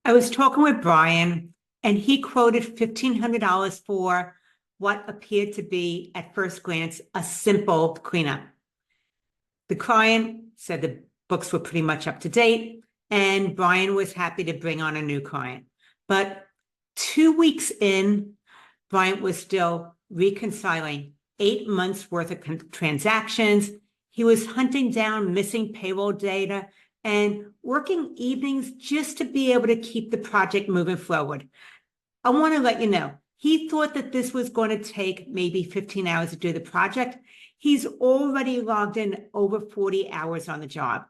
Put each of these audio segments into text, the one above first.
I was talking with Brian, and he quoted $1,500 for what appeared to be, at first glance, a simple cleanup. The client said the books were pretty much up to date, and Brian was happy to bring on a new client. But 2 weeks in, Brian was still reconciling 8 months worth of transactions. He was hunting down missing payroll data and working evenings just to be able to keep the project moving forward. I want to let you know, he thought that this was going to take maybe 15 hours to do the project. He's already logged in over 40 hours on the job.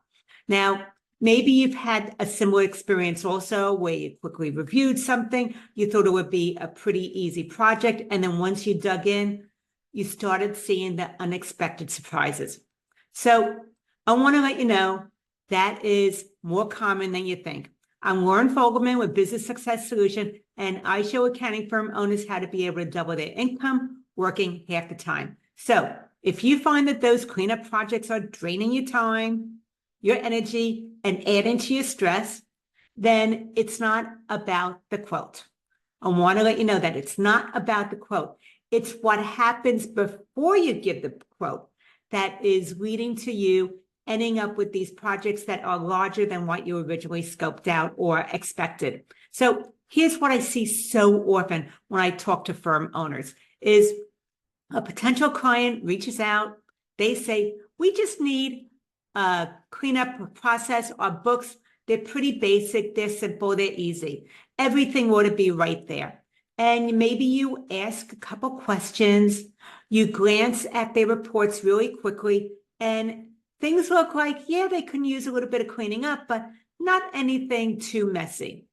Now, maybe you've had a similar experience also where you quickly reviewed something, you thought it would be a pretty easy project, and then once you dug in, you started seeing the unexpected surprises. So I want to let you know that is more common than you think. I'm Lauren Fogelman with Business Success Solution, and I show accounting firm owners how to be able to double their income working half the time. So if you find that those cleanup projects are draining your time, your energy, and adding to your stress, then it's not about the quote. I want to let you know that it's not about the quote. It's what happens before you give the quote that is leading to you ending up with these projects that are larger than what you originally scoped out or expected. So here's what I see so often when I talk to firm owners is a potential client reaches out. They say, we just need a cleanup process. Our books, they're pretty basic. They're simple. They're easy. Everything ought to be right there. And maybe you ask a couple questions. You glance at their reports really quickly, and things look like, yeah, they can use a little bit of cleaning up, but not anything too messy.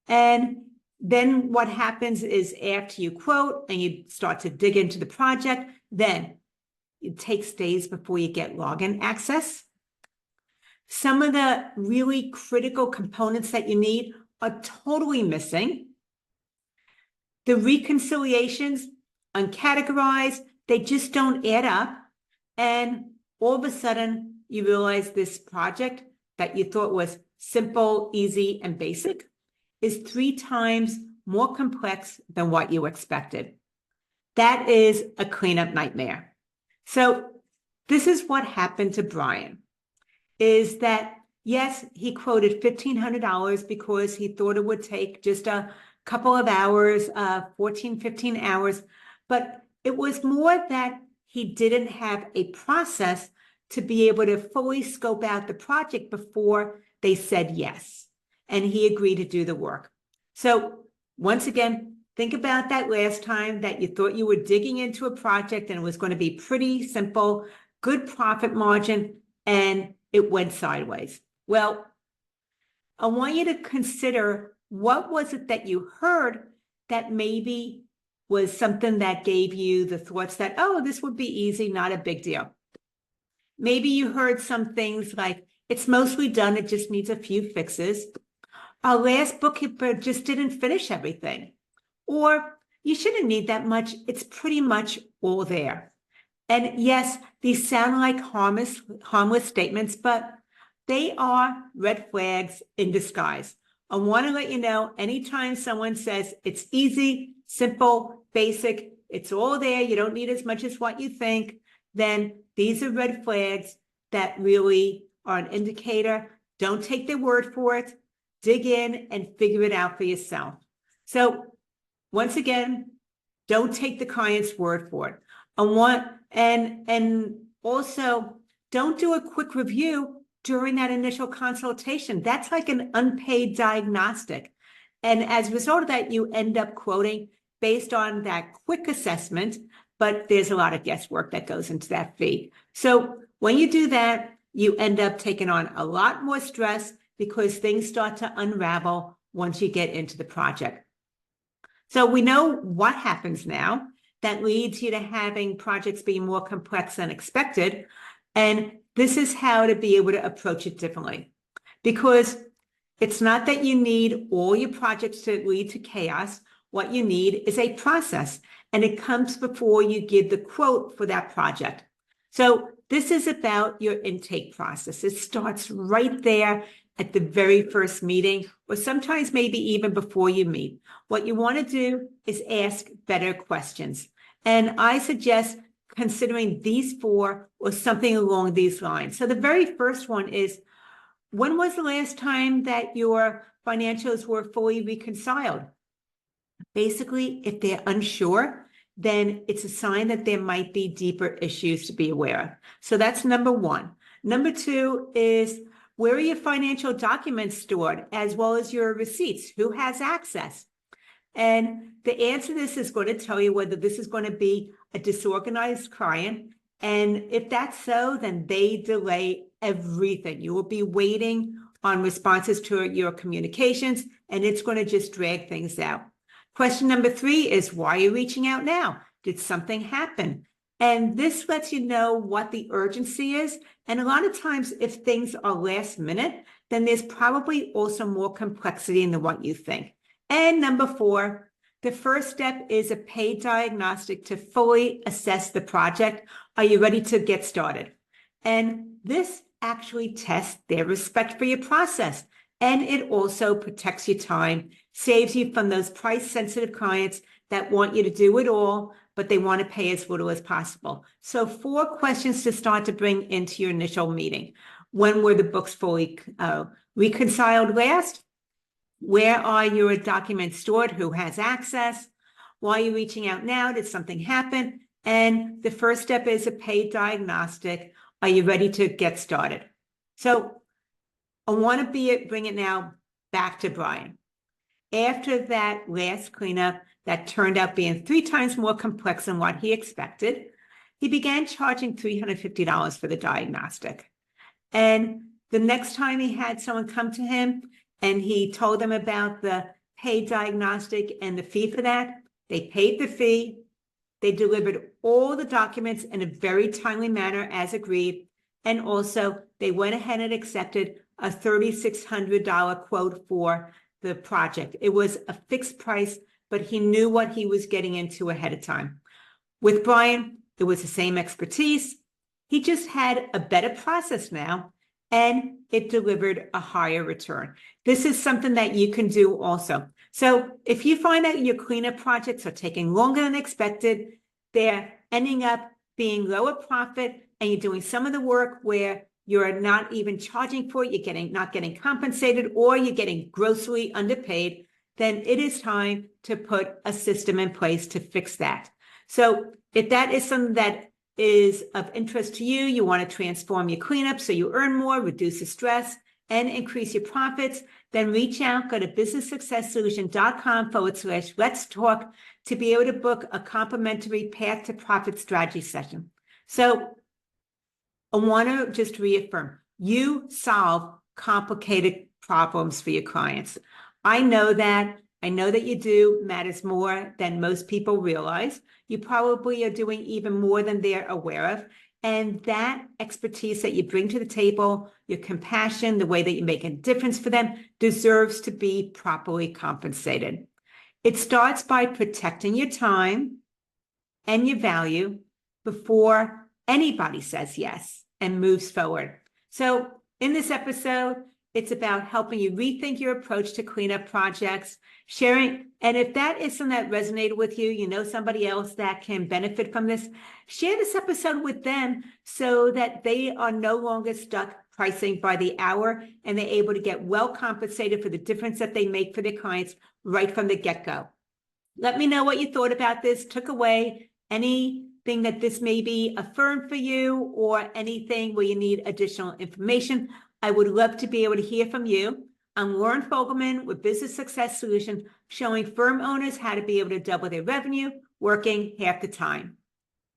And then what happens is after you quote and you start to dig into the project, then it takes days before you get login access. Some of the really critical components that you need are totally missing. The reconciliations, uncategorized, they just don't add up. And all of a sudden, you realize this project that you thought was simple, easy, and basic is 3 times more complex than what you expected. That is a cleanup nightmare. So this is what happened to Brian, is that, yes, he quoted $1,500 because he thought it would take just a couple of hours, 14, 15 hours, but it was more that he didn't have a process to be able to fully scope out the project before they said yes, and he agreed to do the work. So once again, think about that last time that you thought you were digging into a project and it was going to be pretty simple, good profit margin, and it went sideways. Well, I want you to consider, what was it that you heard that maybe was something that gave you the thoughts that, oh, this would be easy, not a big deal. Maybe you heard some things like, it's mostly done, it just needs a few fixes. Our last bookkeeper just didn't finish everything. Or you shouldn't need that much, it's pretty much all there. And yes, these sound like harmless statements, but they are red flags in disguise. I want to let you know, anytime someone says it's easy, simple, basic, it's all there, you don't need as much as what you think, then these are red flags that really are an indicator. Don't take their word for it. Dig in and figure it out for yourself. So once again, don't take the client's word for it. And also don't do a quick review during that initial consultation. That's like an unpaid diagnostic. And as a result of that, you end up quoting based on that quick assessment, but there's a lot of guesswork that goes into that fee. So when you do that, you end up taking on a lot more stress because things start to unravel once you get into the project. So we know what happens now that leads you to having projects being more complex than expected. And this is how to be able to approach it differently. Because it's not that you need all your projects to lead to chaos. What you need is a process, and it comes before you give the quote for that project. So this is about your intake process. It starts right there at the very first meeting, or sometimes maybe even before you meet. What you want to do is ask better questions. And I suggest considering these 4 or something along these lines. So the very first one is, when was the last time that your financials were fully reconciled? Basically, if they're unsure, then it's a sign that there might be deeper issues to be aware of. So that's number 1. Number 2 is, where are your financial documents stored, as well as your receipts? Who has access? And the answer to this is going to tell you whether this is going to be a disorganized client. And if that's so, then they delay everything. You will be waiting on responses to your communications, and it's going to just drag things out. Question number 3 is, why are you reaching out now? Did something happen? And this lets you know what the urgency is. And a lot of times, if things are last minute, then there's probably also more complexity than what you think. And number 4, the first step is a paid diagnostic to fully assess the project. Are you ready to get started? And this actually tests their respect for your process. And it also protects your time, saves you from those price-sensitive clients that want you to do it all, but they want to pay as little as possible. So 4 questions to start to bring into your initial meeting. When were the books fully reconciled last? Where are your documents stored? Who has access? Why are you reaching out now? Did something happen? And the first step is a paid diagnostic. Are you ready to get started? So I want to bring it now back to Brian. After that last cleanup that turned out being 3 times more complex than what he expected, he began charging $350 for the diagnostic. And the next time he had someone come to him and he told them about the paid diagnostic and the fee for that, they paid the fee. They delivered all the documents in a very timely manner as agreed. And also they went ahead and accepted a $3,600 quote for the project. It was a fixed price, but he knew what he was getting into ahead of time. With Brian, it was the same expertise. He just had a better process now, and it delivered a higher return. This is something that you can do also. So if you find that your cleanup projects are taking longer than expected, they're ending up being lower profit, and you're doing some of the work where you're not even charging for it, you're not getting compensated, or you're getting grossly underpaid, then it is time to put a system in place to fix that. So if that is something that is of interest to you, you want to transform your cleanup so you earn more, reduce the stress, and increase your profits, then reach out, go to businesssuccesssolution.com/let's talk to be able to book a complimentary path to profit strategy session. So I want to just reaffirm, you solve complicated problems for your clients. I know that you do matters more than most people realize. You probably are doing even more than they're aware of. And that expertise that you bring to the table, your compassion, the way that you make a difference for them, deserves to be properly compensated. It starts by protecting your time and your value before anybody says yes and moves forward. So in this episode, it's about helping you rethink your approach to cleanup projects, sharing. And if that is something that resonated with you, you know somebody else that can benefit from this, share this episode with them so that they are no longer stuck pricing by the hour and they're able to get well compensated for the difference that they make for their clients right from the get-go. Let me know what you thought about this, took away anything that this maybe affirmed for you, or anything where you need additional information. I would love to be able to hear from you. I'm Lauren Fogelman with Business Success Solution, showing firm owners how to be able to double their revenue, working half the time.